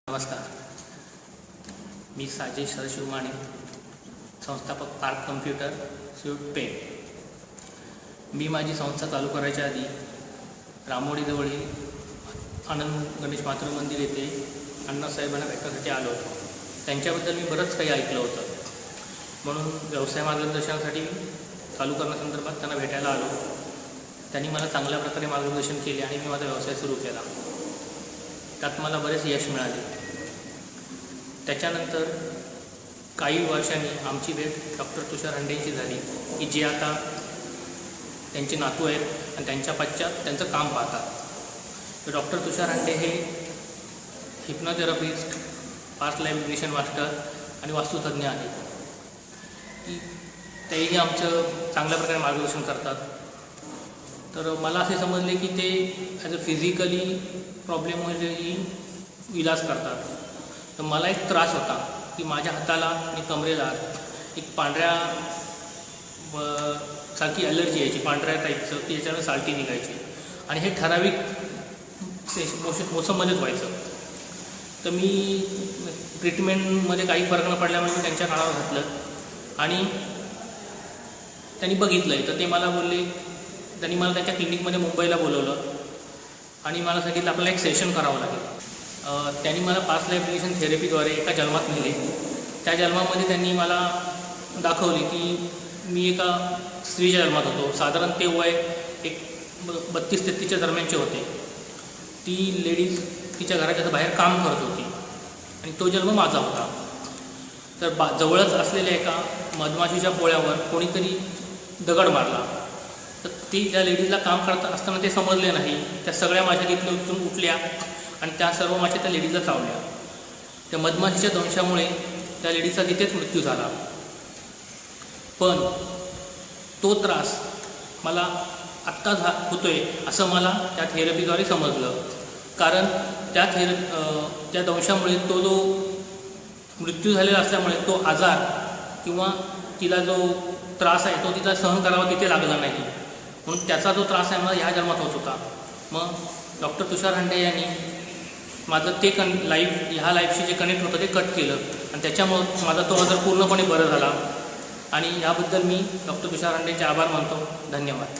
नमस्कार, मी साजेश शिवमाणे, संस्थापक park computer sweet pen. मी माझी संस्था चालू करायच्या आधी रामोडीजवळील आनंद गणेश मातृ मंदिर येथे अण्णासाहेबांना भेटण्यासाठी आलो होतो. त्यांच्याबद्दल मी बरंच काही ऐकलं होतं, म्हणून व्यवसाय मार्गदर्शनासाठी चालू करण्यासंदर्भात त्यांना भेटायला आलो. त्यांनी मला चांगल्या प्रकारे मार्गदर्शन केले आणि मी माझा व्यवसाय सुरू केला. त्यात मला बरेच यश मिळाले. त्याच्यानंतर काही वर्षांनी आमची भेट डॉक्टर तुषार हंडेंची झाली, की जे आता त्यांचे नातू आहेत आणि त्यांच्या पश्चात त्यांचं काम पाहतात. तर डॉक्टर तुषार हंडे हे हिप्नोथेरपिस्ट, पास्ट लाईफ रिग्रेशन मास्टर आणि वास्तुतज्ञ आहेत. की तेही आमचं चांगल्या प्रकारे मार्गदर्शन करतात. तर मला असे समजले की ते ॲज अ फिजिकली प्रॉब्लेमवरही इलाज करतात. तर मला एक त्रास होता की माझ्या हाताला आणि कमरेला एक पांढऱ्या सारखी ॲलर्जी यायची, पांढऱ्या टाईपचं, की याच्यानं साल्टी निघायची आणि हे ठराविक मोसममध्येच व्हायचं. तर मी ट्रीटमेंटमध्ये काही फरक न पडल्यामुळे मी त्यांच्या कानावर घातलं आणि त्यांनी बघितलं आहे. तर ते मला बोलले, त्यांनी मला त्यांच्या क्लिनिकमध्ये मुंबईला बोलवलं आणि मला सांगितलं आपल्याला एक सेशन करावं लागेल. त्यांनी मला पास्ट लाईफ रिग्रेशन थेरपीद्वारे एका जन्मात नेले. त्या जन्मामध्ये त्यांनी मला दाखवले की मी एका स्त्रीच्या जन्मात होतो. साधारण ते वय एक 32-33च्या दरम्यानचे होते. ती लेडीज तिच्या घराच्या बाहेर काम करत होती आणि तो जन्म माझा होता. तर जवळच असलेल्या एका मधमाशीच्या पोळ्यावर कोणीतरी दगड मारला. तर ती त्या लेडीजला काम करत असताना ते समजले नाही. त्या सगळ्या माशा तिथून उठून उठल्या आणि त्या सर्व माशा त्या लेडीजला चावल्या. त्या मधमाशीच्या दंशामुळे त्या लेडीजचा तिथेच मृत्यू झाला. पण तो त्रास मला आत्ता होतोय असं मला त्या थेरपीद्वारे समजलं. कारण त्या दंशामुळे तो जो मृत्यू झालेला असल्यामुळे तो आजार किंवा तिला जो त्रास आहे तो तिला सहन करावा तिथे लागला नाही, म्हणून त्याचा जो त्रास आहे मला ह्या जन्मात होत होता. मग डॉक्टर तुषार हंडे यांनी माझं ते ह्या लाईफशी जे कनेक्ट होतं ते कट केलं आणि त्याच्यामुळं माझा तो आजार पूर्णपणे बरा झाला. आणि याबद्दल मी डॉक्टर तुषार हंडेंचे आभार मानतो. धन्यवाद.